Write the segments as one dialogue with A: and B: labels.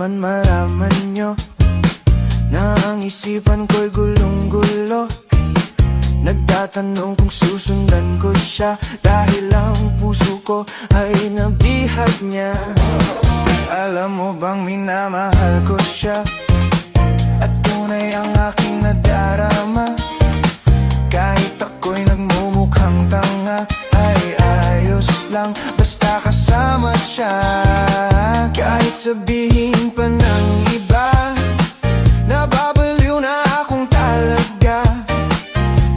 A: naman malaman nyo na ang isipan ko'y gulong-gulo. Nagtatanong kung susundan ko siya, dahil ang puso ko ay nabihag niya. Alam mo bang minamahal ko siya, at tunay ang aking nadarama. Kahit ako'y nagmumukhang tanga, ay ayos lang basta kasama siya. Kahit sabihin pa ng iba, nababaliw na akong talaga.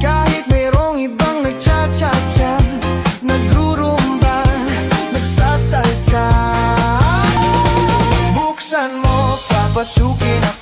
A: Kahit mayroong ibang nagcha-cha-cha, nagrurumba, nagsasalsa. Buksan mo, papasukin ako.